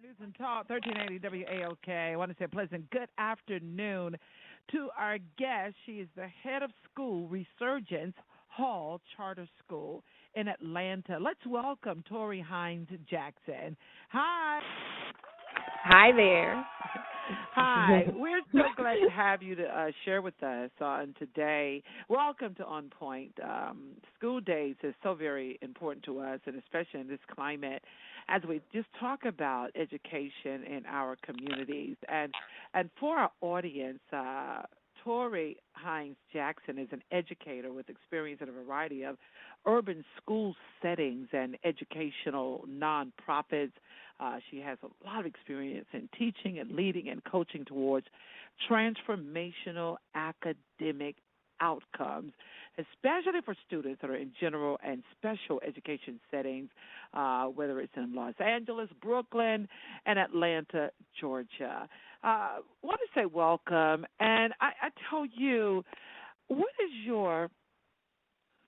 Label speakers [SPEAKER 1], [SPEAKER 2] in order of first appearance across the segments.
[SPEAKER 1] News and Talk, 1380 WAOK. I want to say a pleasant good afternoon to our guest. She is the head of school, Resurgence Hall Charter School in Atlanta. Let's welcome Tori Hines Jackson. Hi.
[SPEAKER 2] Hi there.
[SPEAKER 1] Hi. We're so glad to have you to share with us on today. Welcome to On Point. School days is so very important to us, and especially in this climate, as we just talk about education in our communities. And for our audience, Tori Hines Jackson is an educator with experience in a variety of urban school settings and educational nonprofits. She has a lot of experience in teaching and leading and coaching towards transformational academic outcomes, especially for students that are in general and special education settings, whether it's in Los Angeles, Brooklyn, and Atlanta, Georgia. I want to say welcome, and I tell you, what is your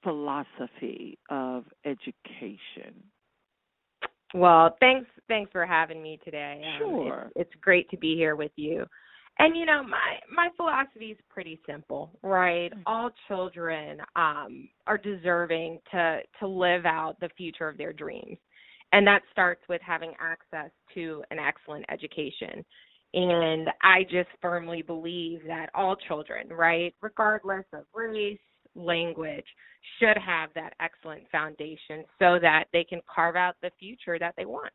[SPEAKER 1] philosophy of education?
[SPEAKER 2] Well, thanks for having me today.
[SPEAKER 1] Sure.
[SPEAKER 2] It's great to be here with you. And, you know, my philosophy is pretty simple, right? All children are deserving to live out the future of their dreams. And that starts with having access to an excellent education. And I just firmly believe that all children, right, regardless of race, language, should have that excellent foundation so that they can carve out the future that they want.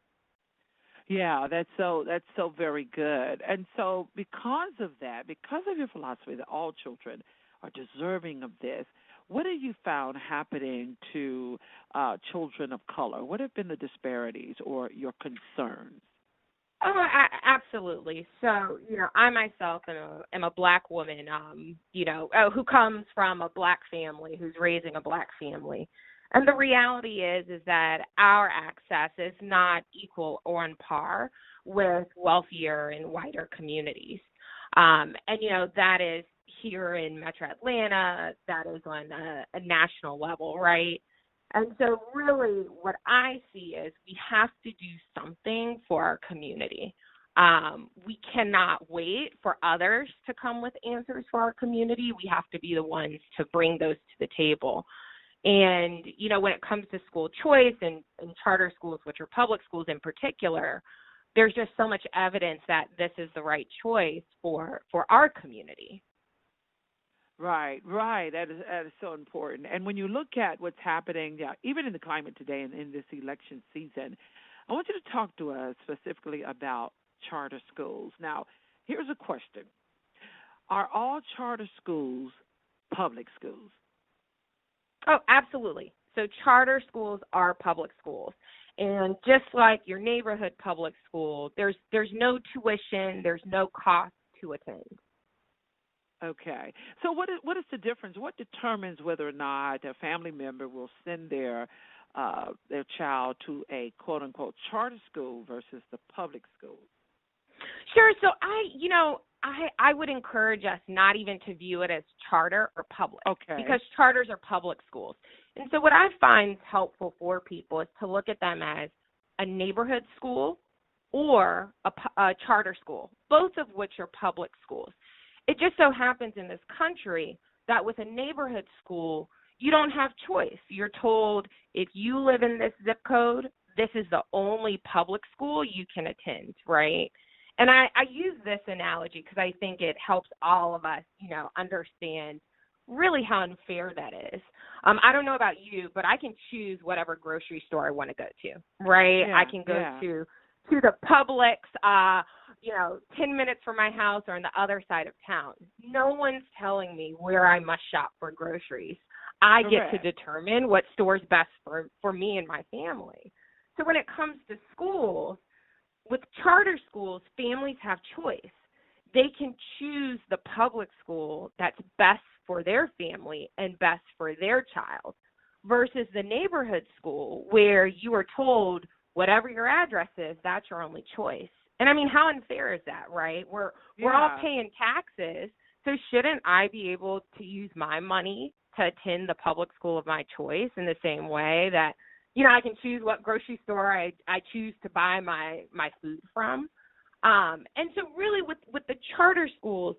[SPEAKER 1] Yeah, that's so very good. And so because of that, because of your philosophy that all children are deserving of this, what have you found happening to children of color? What have been the disparities or your concerns?
[SPEAKER 2] Oh, absolutely. So, you know, I myself am a black woman, who comes from a black family, who's raising a black family. And the reality is that our access is not equal or on par with wealthier and whiter communities. That is here in Metro Atlanta, that is on a national level, right? And so really what I see is we have to do something for our community. We cannot wait for others to come with answers for our community. We have to be the ones to bring those to the table. And, you know, when it comes to school choice and charter schools, which are public schools in particular, there's just so much evidence that this is the right choice for our community.
[SPEAKER 1] Right. That is so important. And when you look at what's happening, even in the climate today and in this election season, I want you to talk to us specifically about charter schools. Now, here's a question. Are all charter schools public schools?
[SPEAKER 2] Oh, absolutely. So charter schools are public schools. And just like your neighborhood public school, there's no tuition, there's no cost to attend.
[SPEAKER 1] Okay. So what is the difference? What determines whether or not a family member will send their child to a quote-unquote charter school versus the public school?
[SPEAKER 2] Sure. So I would encourage us not even to view it as charter or public.
[SPEAKER 1] Okay.
[SPEAKER 2] Because charters are public schools. And so what I find helpful for people is to look at them as a neighborhood school or a charter school, both of which are public schools. It just so happens in this country that with a neighborhood school, you don't have choice. You're told if you live in this zip code, this is the only public school you can attend, right? And I use this analogy because I think it helps all of us, understand really how unfair that is. I don't know about you, but I can choose whatever grocery store I want to go to, right?
[SPEAKER 1] Yeah,
[SPEAKER 2] I can go to the Publix, 10 minutes from my house or on the other side of town. No one's telling me where I must shop for groceries. I get to determine what store's best for me and my family. So when it comes to schools, with charter schools, families have choice. They can choose the public school that's best for their family and best for their child versus the neighborhood school where you are told whatever your address is, that's your only choice. And I mean, how unfair is that, right? We're all paying taxes, so shouldn't I be able to use my money to attend the public school of my choice in the same way that I can choose what grocery store I choose to buy my food from. And so really with the charter schools,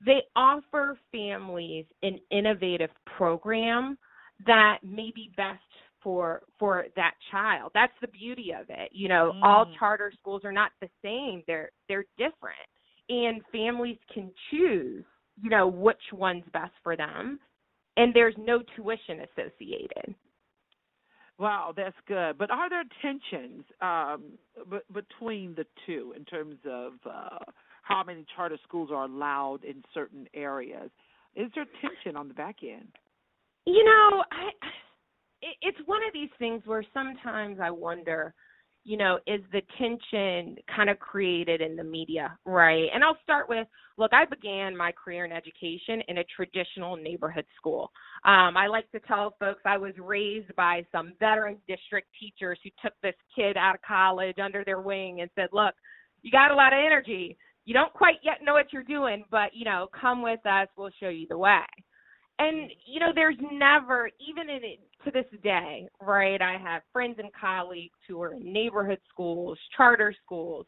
[SPEAKER 2] they offer families an innovative program that may be best for that child. That's the beauty of it. All charter schools are not the same. They're different. And families can choose, which one's best for them. And there's no tuition associated.
[SPEAKER 1] Wow, that's good. But are there tensions between the two in terms of how many charter schools are allowed in certain areas? Is there tension on the back end?
[SPEAKER 2] It's one of these things where sometimes I wonder, is the tension kind of created in the media, right? And I'll start with, look, I began my career in education in a traditional neighborhood school. I like to tell folks I was raised by some veteran district teachers who took this kid out of college under their wing and said, look, you got a lot of energy. You don't quite yet know what you're doing, but, come with us. We'll show you the way. And, there's never, even to this day, right, I have friends and colleagues who are in neighborhood schools, charter schools,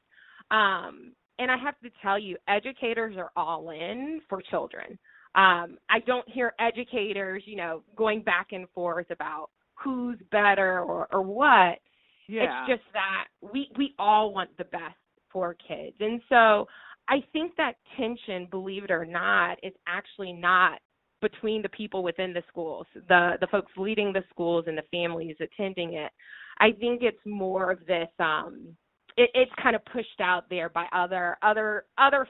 [SPEAKER 2] and I have to tell you, educators are all in for children. I don't hear educators, going back and forth about who's better or what.
[SPEAKER 1] Yeah.
[SPEAKER 2] It's just that we all want the best for kids. And so I think that tension, believe it or not, is actually not between the people within the schools, the folks leading the schools and the families attending it. I think it's more of this, it's kind of pushed out there by other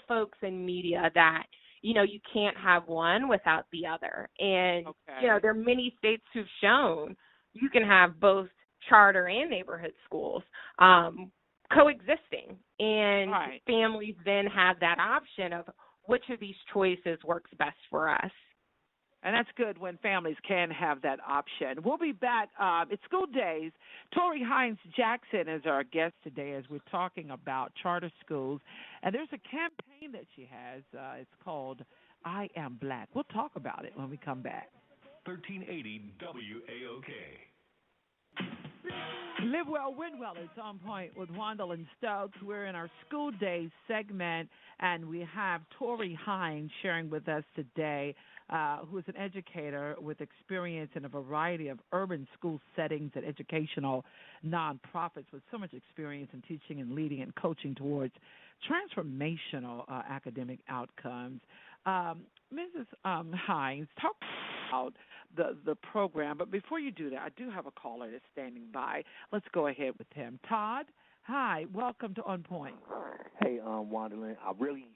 [SPEAKER 2] folks in media that, you can't have one without the other. And, there are many states who've shown you can have both charter and neighborhood schools coexisting. And families then have that option of which of these choices works best for us.
[SPEAKER 1] And that's good when families can have that option. We'll be back. It's School Days. Tori Hines Jackson is our guest today as we're talking about charter schools. And there's a campaign that she has. It's called I Am Black. We'll talk about it when we come back.
[SPEAKER 3] 1380 WAOK.
[SPEAKER 1] Live well, win well. It's On Point with Juandolyn Stokes. We're in our School Days segment, and we have Tori Hines sharing with us today, who is an educator with experience in a variety of urban school settings and educational nonprofits with so much experience in teaching and leading and coaching towards transformational academic outcomes. Mrs. Hines, talk about the program, but before you do that, I do have a caller that's standing by. Let's go ahead with him. Todd, hi, welcome to On Point.
[SPEAKER 4] Hey, Juandolyn, I really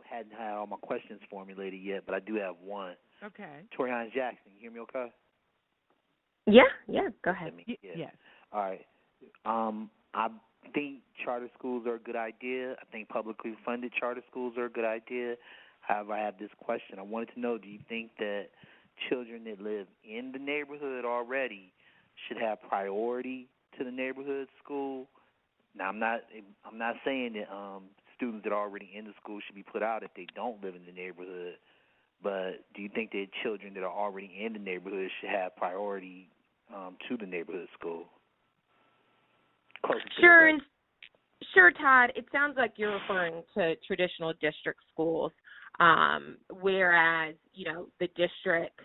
[SPEAKER 4] hadn't had all my questions formulated yet, but I do have one.
[SPEAKER 1] Okay.
[SPEAKER 4] Tori Hines Jackson, you hear me okay?
[SPEAKER 2] Yeah, go ahead.
[SPEAKER 1] Yes.
[SPEAKER 4] All right. I think charter schools are a good idea. I think publicly funded charter schools are a good idea. However, I have this question. I wanted to know, do you think that children that live in the neighborhood already should have priority to the neighborhood school? Now, I'm not saying that students that are already in the school should be put out if they don't live in the neighborhood, but do you think that children that are already in the neighborhood should have priority to the neighborhood school?
[SPEAKER 2] Sure, Todd. It sounds like you're referring to traditional district schools, whereas, the district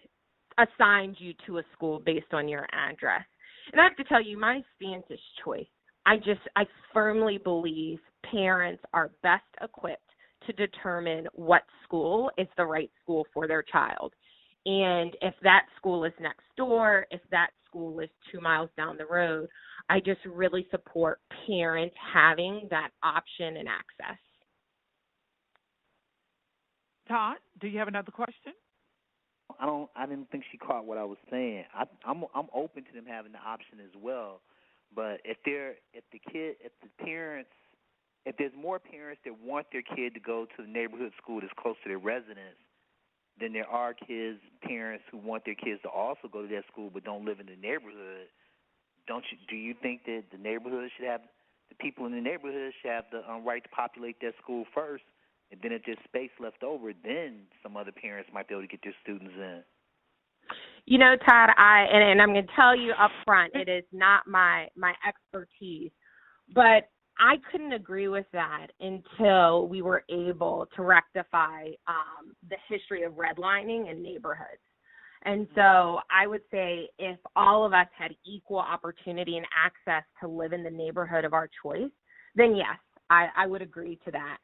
[SPEAKER 2] assigns you to a school based on your address. And I have to tell you, my stance is choice. I firmly believe parents are best equipped to determine what school is the right school for their child. And if that school is next door, if that school is 2 miles down the road, I just really support parents having that option and access.
[SPEAKER 1] Todd, do you have another question?
[SPEAKER 4] I didn't think she caught what I was saying. I'm open to them having the option as well, but if there's more parents that want their kid to go to the neighborhood school that's close to their residence, then there are parents who want their kids to also go to that school but don't live in the neighborhood. Do you think that the people in the neighborhood should have the right to populate that school first, and then if there's space left over, then some other parents might be able to get their students in?
[SPEAKER 2] You know, Todd, and I'm going to tell you up front, it is not my expertise, but I couldn't agree with that until we were able to rectify the history of redlining in neighborhoods. And so I would say if all of us had equal opportunity and access to live in the neighborhood of our choice, then yes, I would agree to that.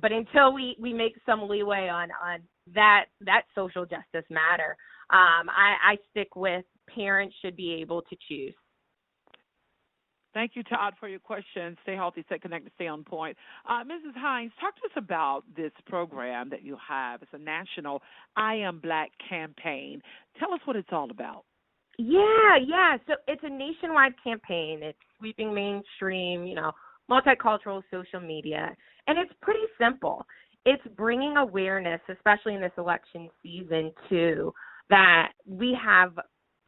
[SPEAKER 2] But until we make some leeway on that social justice matter, I stick with parents should be able to choose.
[SPEAKER 1] Thank you, Todd, for your question. Stay healthy, stay connected, stay on point. Mrs. Hines, talk to us about this program that you have. It's a national I Am Black campaign. Tell us what it's all about.
[SPEAKER 2] Yeah. So it's a nationwide campaign. It's sweeping mainstream, multicultural social media. And it's pretty simple. It's bringing awareness, especially in this election season, to that we have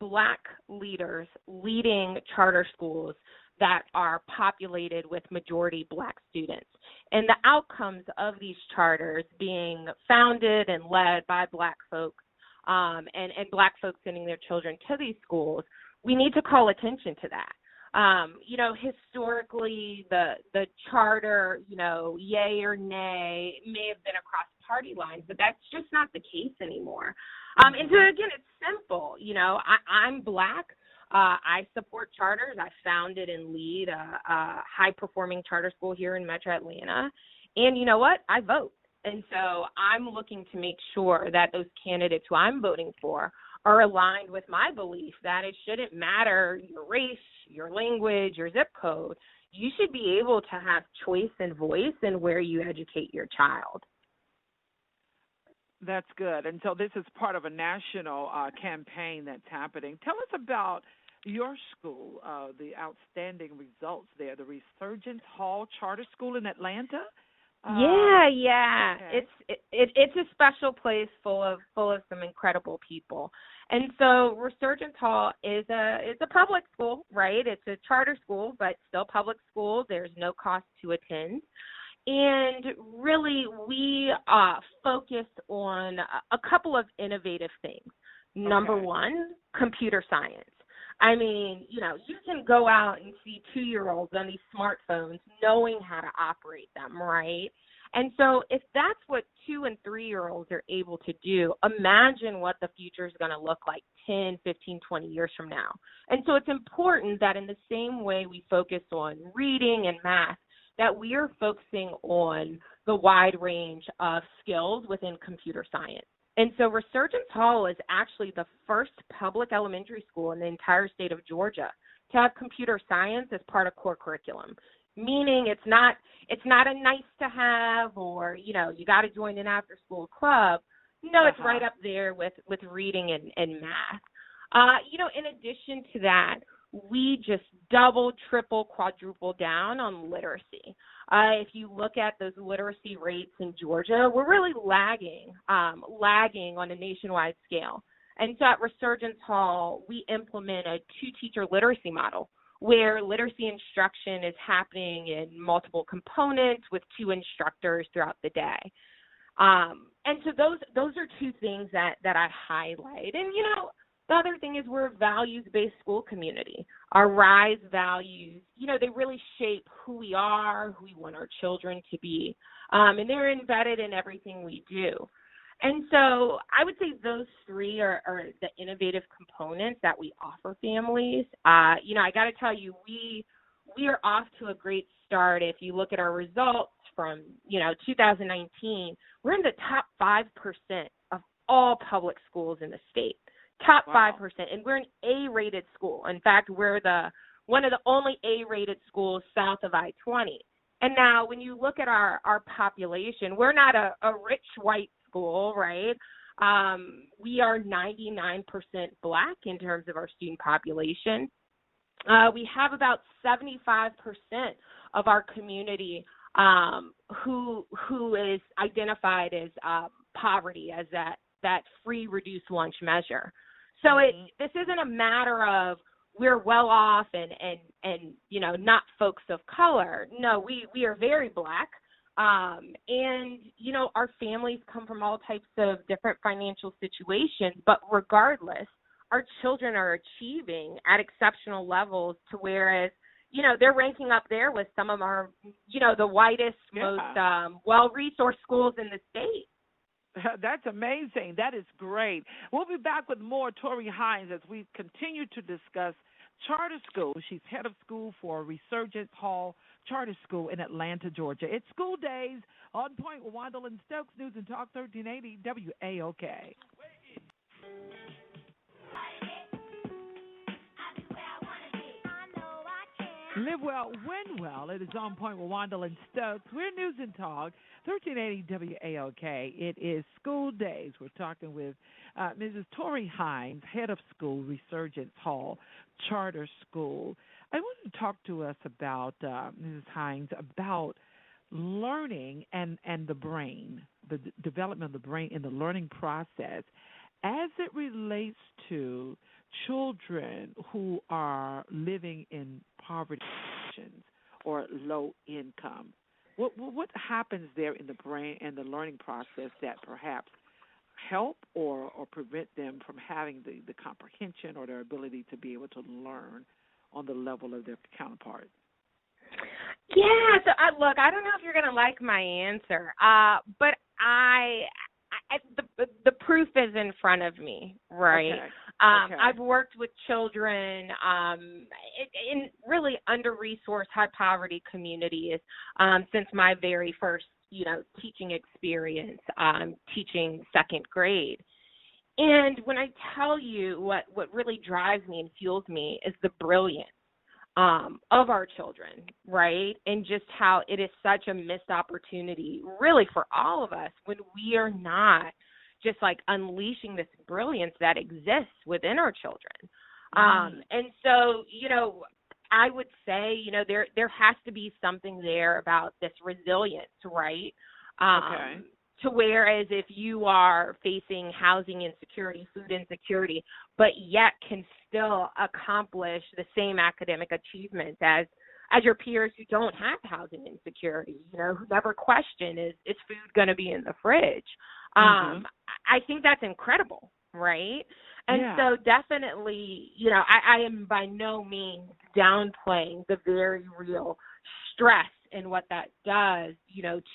[SPEAKER 2] Black leaders leading charter schools that are populated with majority Black students. And the outcomes of these charters being founded and led by Black folks and Black folks sending their children to these schools, we need to call attention to that. Historically, the charter, yay or nay, may have been across party lines, but that's just not the case anymore. And so, again, it's simple. I'm Black. I support charters. I founded and lead a high-performing charter school here in Metro Atlanta. And you know what? I vote. And so I'm looking to make sure that those candidates who I'm voting for are aligned with my belief that it shouldn't matter your race, your language, your zip code. You should be able to have choice and voice in where you educate your child.
[SPEAKER 1] That's good. And so this is part of a national campaign that's happening. Tell us about your school, the outstanding results there, the Resurgence Hall Charter School in Atlanta.
[SPEAKER 2] Yeah.
[SPEAKER 1] Okay.
[SPEAKER 2] It's a special place full of some incredible people. And so Resurgence Hall is a public school, right? It's a charter school, but still public school. There's no cost to attend. And really, we focused on a couple of innovative things. Number one, computer science. I mean, you can go out and see 2-year-olds on these smartphones knowing how to operate them, right? And so if that's what 2- and 3-year-olds are able to do, imagine what the future is going to look like 10, 15, 20 years from now. And so it's important that in the same way we focus on reading and math, that we are focusing on the wide range of skills within computer science. And so Resurgence Hall is actually the first public elementary school in the entire state of Georgia to have computer science as part of core curriculum, meaning it's not a nice to have or, you got to join an after school club. No, it's right up there with reading and math. In addition to that, we just double, triple, quadruple down on literacy. If you look at those literacy rates in Georgia, we're really lagging on a nationwide scale. And so at Resurgence Hall, we implement a 2-teacher literacy model where literacy instruction is happening in multiple components with 2 instructors throughout the day. And so those are 2 things that I highlight. And, the other thing is we're a values-based school community. Our RISE values, they really shape who we are, who we want our children to be, and they're embedded in everything we do. And so I would say those 3 are the innovative components that we offer families. I got to tell you, we are off to a great start. If you look at our results from, 2019, we're in the top 5% of all public schools in the state. Top 5%, and we're an A-rated school. In fact, we're one of the only A-rated schools south of I-20. And now when you look at our population, we're not a rich white school, right? We are 99% Black in terms of our student population. We have about 75% of our community who is identified as poverty, as that free reduced lunch measure. So this isn't a matter of we're well off and not folks of color. No, we are very Black. And our families come from all types of different financial situations, but regardless, our children are achieving at exceptional levels to whereas, they're ranking up there with some of our, the whitest, most well-resourced schools in the state.
[SPEAKER 1] That's amazing. That is great. We'll be back with more Tori Hines as we continue to discuss charter school. She's head of school for Resurgence Hall Charter School in Atlanta, Georgia. It's School Days on Point with Juandolyn Stokes, News and Talk 1380 WAOK. Live well, win well. It is On Point with Juandolyn Stokes. We're News and Talk, 1380 WAOK. It is School Days. We're talking with Mrs. Tori Hines, head of school, Resurgence Hall Charter School. I want to talk to us about, Mrs. Hines, about learning and the brain, the development of the brain in the learning process as it relates to children who are living in poverty conditions or low income. What happens there in the brain and the learning process that perhaps help or prevent them from having the comprehension or their ability to be able to learn on the level of their counterpart?
[SPEAKER 2] Yeah, so look, I don't know if you're going to like my answer, but the proof is in front of me, right?
[SPEAKER 1] Okay.
[SPEAKER 2] I've worked with children in really under-resourced, high-poverty communities since my very first, teaching experience, teaching second grade. And when I tell you what really drives me and fuels me is the brilliance of our children, right? And just how it is such a missed opportunity, really, for all of us when we are not just like unleashing this brilliance that exists within our children. And so, I would say, there has to be something there about this resilience, right? To whereas if you are facing housing insecurity, food insecurity, but yet can still accomplish the same academic achievements as your peers who don't have housing insecurity, who never question is food going to be in the fridge. I think that's incredible, right? And so definitely, I am by no means downplaying the very real stress and what that does,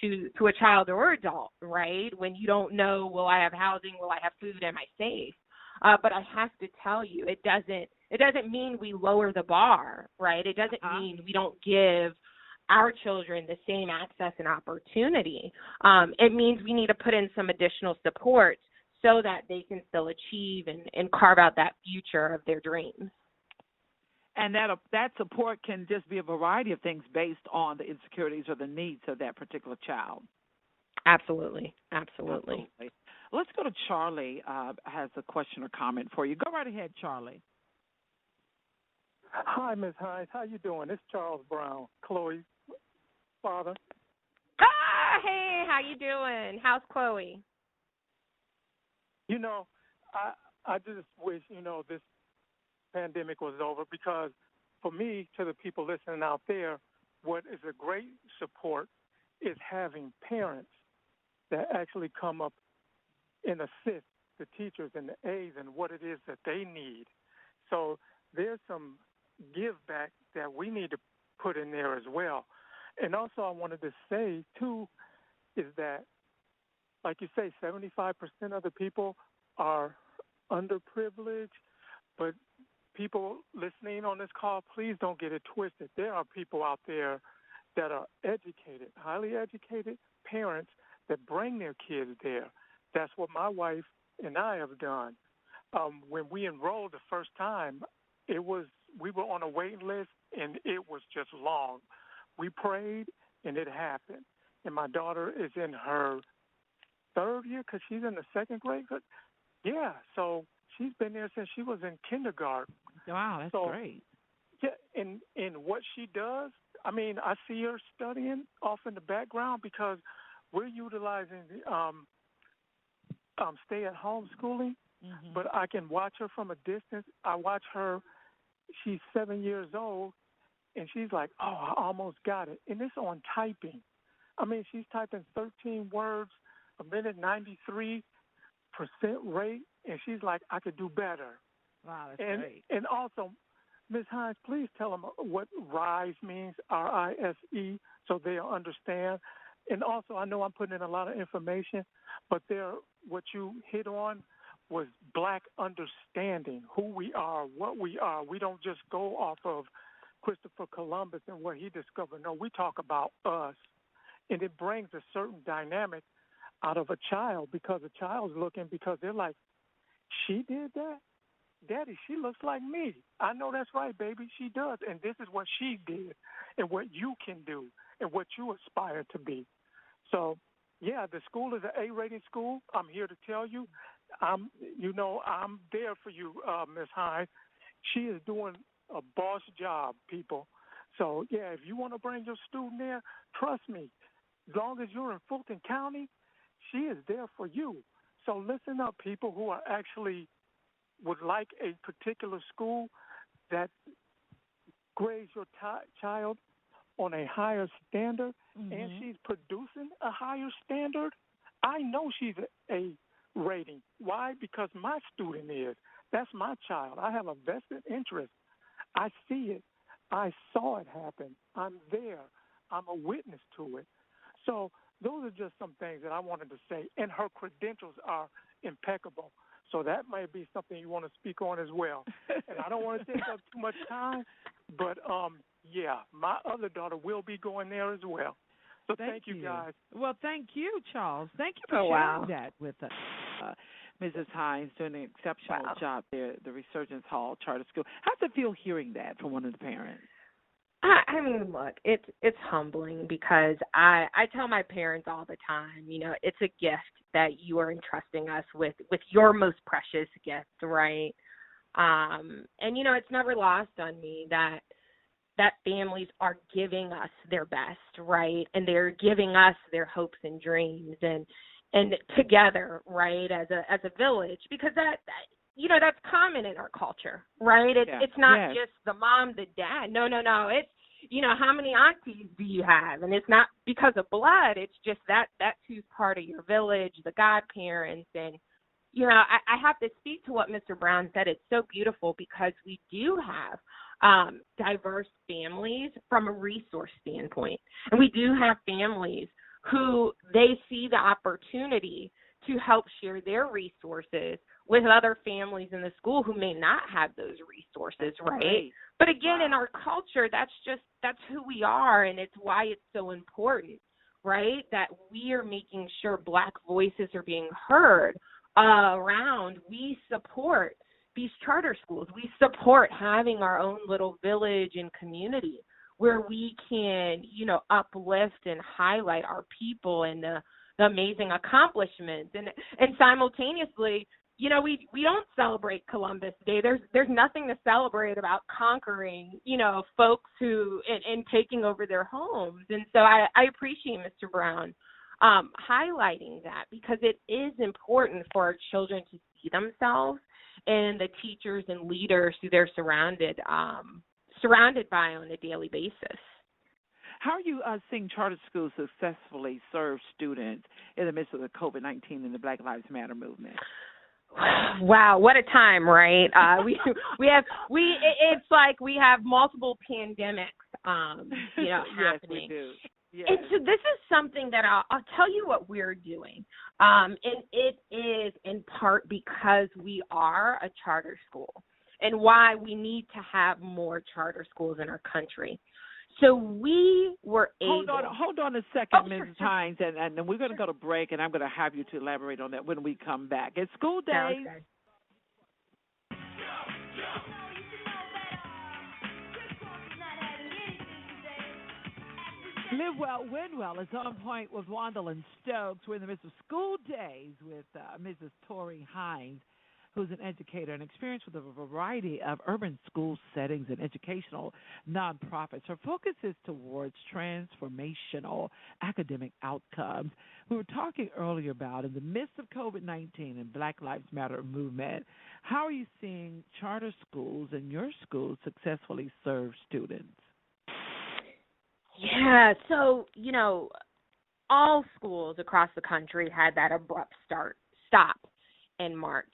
[SPEAKER 2] to a child or adult, right? When you don't know, will I have housing? Will I have food? Am I safe? But I have to tell you, it doesn't mean we lower the bar, right? It doesn't mean we don't give our children the same access and opportunity. It means we need to put in some additional support so that they can still achieve and carve out that future of their dreams.
[SPEAKER 1] And that support can just be a variety of things based on the insecurities or the needs of that particular child.
[SPEAKER 2] Absolutely.
[SPEAKER 1] Let's go to Charlie. Has a question or comment for you. Go right ahead, Charlie.
[SPEAKER 5] Hi, Ms. Hines. How you doing? It's Charles Brown, Chloe's father.
[SPEAKER 2] Hey, how you doing? How's Chloe?
[SPEAKER 5] I just wish, this pandemic was over, because for me, to the people listening out there, what is a great support is having parents that actually come up and assist the teachers and the aides and what it is that they need. So there's some give back that we need to put in there as well. And also I wanted to say, too, is that, like you say, 75% of the people are underprivileged, but people listening on this call, please don't get it twisted. There are people out there that are educated, highly educated parents that bring their kids there. That's what my wife and I have done. When we enrolled the first time, we were on a waiting list, and it was just long. We prayed, and it happened. And my daughter is in her third year because she's in the second grade. Yeah, so she's been there since she was in kindergarten.
[SPEAKER 1] Wow, that's great.
[SPEAKER 5] Yeah, and what she does, I mean, I see her studying off in the background because we're utilizing stay-at-home schooling, but I can watch her from a distance. I watch her. She's 7 years old, and she's like, oh, I almost got it. And it's on typing. I mean, she's typing 13 words a minute, 93% rate, and she's like, I could do better.
[SPEAKER 1] Wow, that's great.
[SPEAKER 5] And also, Ms. Hines, please tell them what RISE means, RISE, so they'll understand. And also, I know I'm putting in a lot of information, but what you hit on was Black understanding, who we are, what we are. We don't just go off of Christopher Columbus and what he discovered. No, we talk about us. And it brings a certain dynamic out of a child, because a child's looking, because they're like, she did that? Daddy, she looks like me. I know that's right, baby. She does. And this is what she did and what you can do and what you aspire to be. So, yeah, the school is an A-rated school. I'm here to tell you. I'm there for you, Ms. Hines. She is doing a boss job, people. So, yeah, if you want to bring your student there, trust me, as long as you're in Fulton County, she is there for you. So listen up, people who are actually would like a particular school that grades your child on a higher standard, and she's producing a higher standard. I know she's a rating. Why? Because my student is. That's my child. I have a vested interest. I see it. I saw it happen. I'm there. I'm a witness to it. So those are just some things that I wanted to say. And her credentials are impeccable. So that might be something you want to speak on as well. And I don't want to take up too much time, but, yeah, my other daughter will be going there as well. So thank you, guys.
[SPEAKER 1] Well, thank you, Charles. Thank you for sharing that with us. Mrs. Hines doing an exceptional job there at the Resurgence Hall Charter School. How does it feel hearing that from one of the parents?
[SPEAKER 2] I mean, look, it's humbling, because I tell my parents all the time, it's a gift that you are entrusting us with your most precious gift, right? And, it's never lost on me that families are giving us their best, right? And they're giving us their hopes and dreams and together, right, as a village, because that's common in our culture, right? It's not just the mom, the dad. No. It's, how many aunties do you have? And it's not because of blood. It's just that's who's part of your village, the godparents. And, I have to speak to what Mr. Brown said. It's so beautiful, because we do have diverse families from a resource standpoint. And we do have families who they see the opportunity to help share their resources with other families in the school who may not have those resources, right? But again, in our culture, that's who we are, and it's why it's so important, right, that we are making sure Black voices are being heard around. We support these charter schools. We support having our own little village and community where we can, uplift and highlight our people and the amazing accomplishments. And simultaneously, we don't celebrate Columbus Day. There's nothing to celebrate about conquering, folks who and taking over their homes. And so I appreciate Mr. Brown highlighting that, because it is important for our children to see themselves and the teachers and leaders who they're surrounded by on a daily basis.
[SPEAKER 1] How are you seeing charter schools successfully serve students in the midst of the COVID-19 and the Black Lives Matter movement?
[SPEAKER 2] Wow, what a time, right? It's like we have multiple pandemics, happening.
[SPEAKER 1] Yes, we do. Yes.
[SPEAKER 2] And so this is something that I'll tell you what we're doing. And it is in part because we are a charter school and why we need to have more charter schools in our country. So we were able...
[SPEAKER 1] Hold on a second, Mrs. Hines, and then we're going to go to break, and I'm going to have you to elaborate on that when we come back. It's school days. Live Well, Win Well is on point with Juandolyn Stokes. We're in the midst of school days with Mrs. Tori Hines, who's an educator and experienced with a variety of urban school settings and educational nonprofits. Her focus is towards transformational academic outcomes. We were talking earlier about, in the midst of COVID-19 and Black Lives Matter movement, how are you seeing charter schools and your schools successfully serve students?
[SPEAKER 2] Yeah, so, all schools across the country had that abrupt stop in March.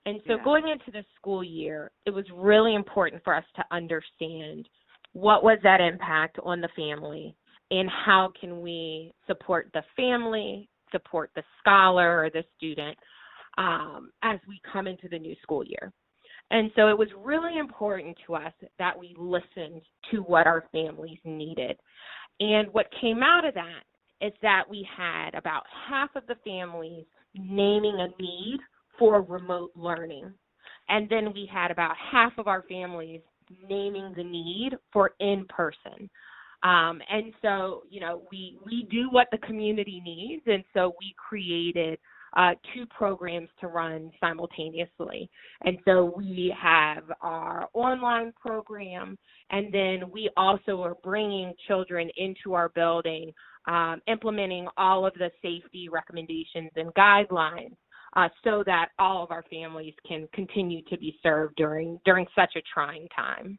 [SPEAKER 2] And so going into the school year, it was really important for us to understand what was that impact on the family and how can we support the family, support the scholar or the student as we come into the new school year. And so it was really important to us that we listened to what our families needed. And what came out of that is that we had about half of the families naming a need for remote learning. And then we had about half of our families naming the need for in-person. And so, we do what the community needs. And so we created 2 programs to run simultaneously. And so we have our online program, and then we also are bringing children into our building, implementing all of the safety recommendations and guidelines so that all of our families can continue to be served during such a trying time.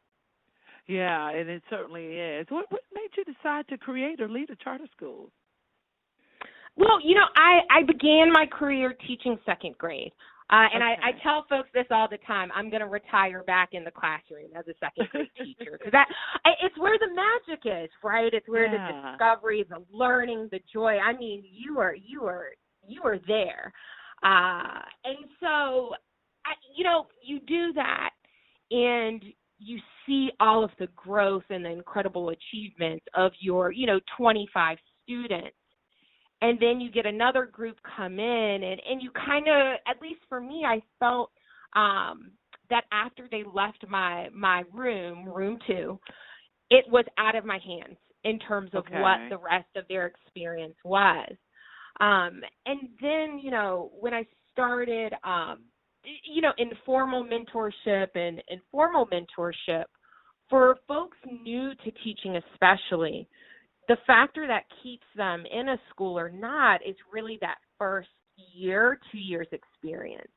[SPEAKER 1] Yeah, and it certainly is. What made you decide to create or lead a charter school?
[SPEAKER 2] Well, I began my career teaching second grade. And I tell folks this all the time. I'm going to retire back in the classroom as a second grade teacher because it's where the magic is, right? It's where the discovery, the learning, the joy. I mean, you are there. And so, you do that and you see all of the growth and the incredible achievements of your, 25 students. And then you get another group come in and you kind of, at least for me, I felt that after they left my room 2, it was out of my hands in terms of what the rest of their experience was. And then, when I started, informal mentorship and informal mentorship, for folks new to teaching especially, the factor that keeps them in a school or not is really that first year, 2 years experience.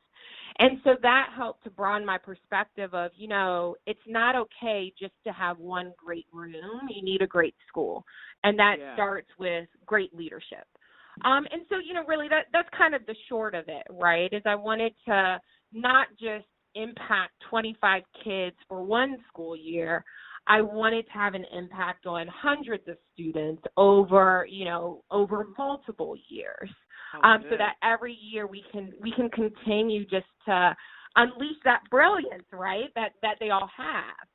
[SPEAKER 2] And so that helped to broaden my perspective of, it's not okay just to have one great room. You need a great school. And that starts with great leadership. And so, really that's kind of the short of it, right, is I wanted to not just impact 25 kids for one school year. I wanted to have an impact on hundreds of students over multiple years, so that every year we can continue just to unleash that brilliance, right, that they all have.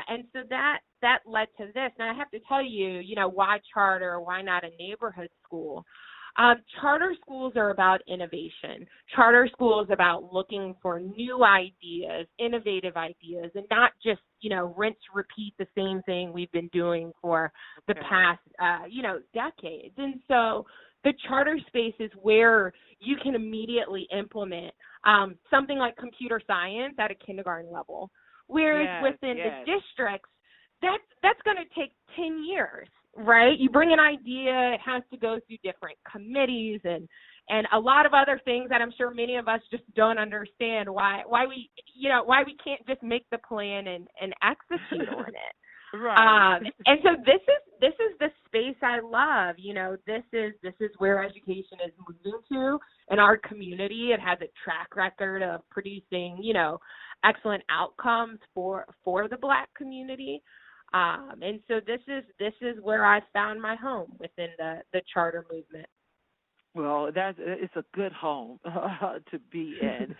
[SPEAKER 2] And so that led to this. And I have to tell you, why charter? Why not a neighborhood school? Charter schools are about innovation. Charter schools about looking for new ideas, innovative ideas, and not just, rinse, repeat the same thing we've been doing for the past, decades. And so the charter space is where you can immediately implement something like computer science at a kindergarten level, whereas within the districts, that's going to take 10 years. Right? You bring an idea, it has to go through different committees and a lot of other things that I'm sure many of us just don't understand why we can't just make the plan and execute on it.
[SPEAKER 1] Right.
[SPEAKER 2] And so this is the space I love. This is where education is moving to in our community. It has a track record of producing, excellent outcomes for the Black community. And so this is where I found my home within the charter movement.
[SPEAKER 1] Well, it's a good home to be in.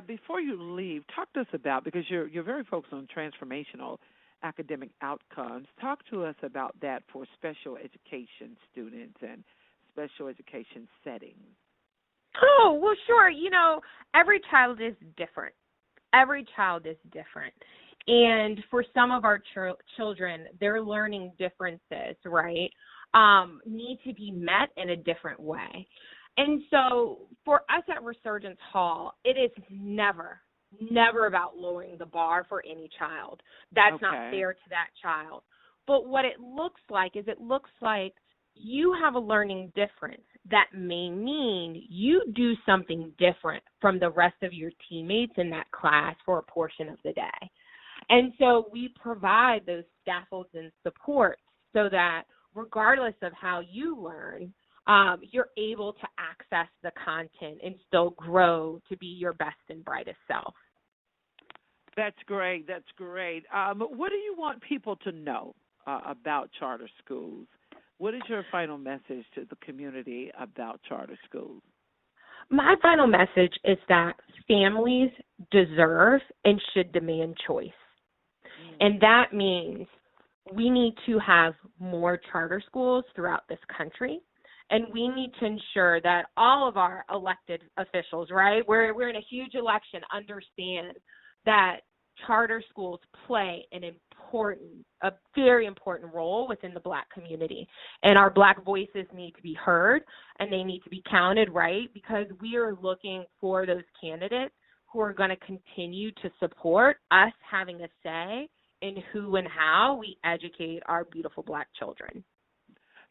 [SPEAKER 1] Before you leave, talk to us about, because you're very focused on transformational academic outcomes. Talk to us about that for special education students and special education settings.
[SPEAKER 2] Oh, well, sure. Every child is different. Every child is different. And for some of our children, their learning differences, right, need to be met in a different way. And so for us at Resurgence Hall, it is never about lowering the bar for any child. That's not fair to that child. But what it looks like you have a learning difference that may mean you do something different from the rest of your teammates in that class for a portion of the day. And so we provide those scaffolds and supports so that regardless of how you learn, you're able to access the content and still grow to be your best and brightest self.
[SPEAKER 1] That's great. That's great. What do you want people to know about charter schools? What is your final message to the community about charter schools?
[SPEAKER 2] My final message is that families deserve and should demand choice. And that means we need to have more charter schools throughout this country. And we need to ensure that all of our elected officials, right, we're in a huge election, understand that charter schools play a very important role within the Black community. And our Black voices need to be heard, and they need to be counted, right, because we are looking for those candidates who are going to continue to support us having a say in who and how we educate our beautiful Black children.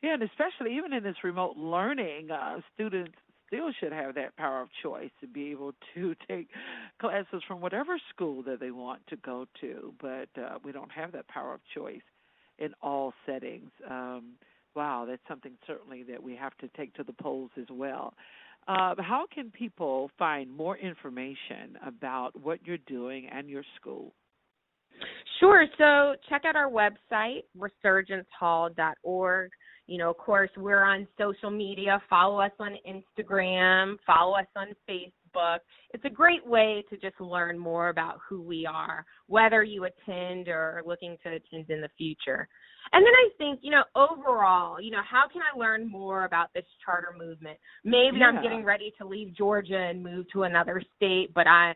[SPEAKER 1] Yeah, and especially even in this remote learning, students still should have that power of choice to be able to take classes from whatever school that they want to go to, but we don't have that power of choice in all settings. Wow, that's something certainly that we have to take to the polls as well. How can people find more information about what you're doing and your school?
[SPEAKER 2] Sure. So check out our website, resurgencehall.org. You know, of course, we're on social media. Follow us on Instagram. Follow us on Facebook. It's a great way to just learn more about who we are, whether you attend or are looking to attend in the future. And then I think, you know, overall, you know, how can I learn more about this charter movement? Maybe I'm getting ready to leave Georgia and move to another state, but I'm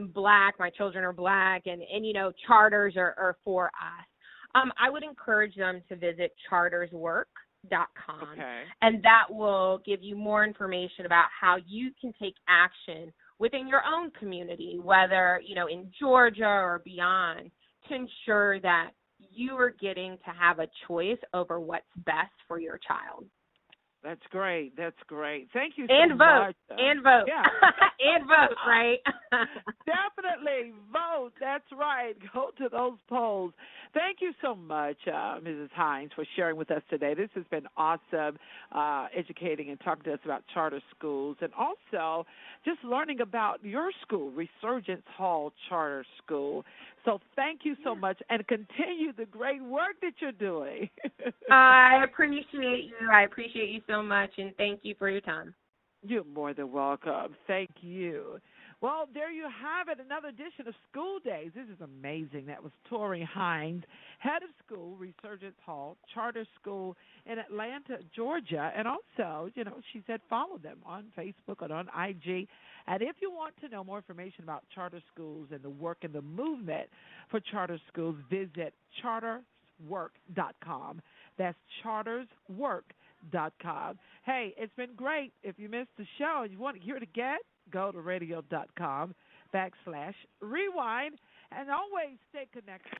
[SPEAKER 2] Black, my children are Black, and you know, charters are for us. I would encourage them to visit charterswork.com, and that will give you more information about how you can take action within your own community, whether, you know, in Georgia or beyond, to ensure that you are getting to have a choice over what's best for your child.
[SPEAKER 1] That's great. That's great. Thank you
[SPEAKER 2] so
[SPEAKER 1] much.
[SPEAKER 2] And vote.
[SPEAKER 1] Yeah.
[SPEAKER 2] And vote, right?
[SPEAKER 1] Definitely vote. That's right. Go to those polls. Thank you so much, Mrs. Hines, for sharing with us today. This has been awesome, educating and talking to us about charter schools and also just learning about your school, Resurgence Hall Charter School. So thank you so much, and continue the great work that you're doing.
[SPEAKER 2] I appreciate you. I appreciate you so much, and thank you for your time.
[SPEAKER 1] You're more than welcome. Thank you. Well, there you have it, another edition of School Days. This is amazing. That was Tori Hines, head of school, Resurgence Hall Charter School in Atlanta, Georgia. And also, you know, she said follow them on Facebook and on IG. And if you want to know more information about charter schools and the work and the movement for charter schools, visit charterswork.com. That's charterswork.com. Hey, it's been great. If you missed the show and you want to hear it again, go to radio.com/rewind, and always stay connected.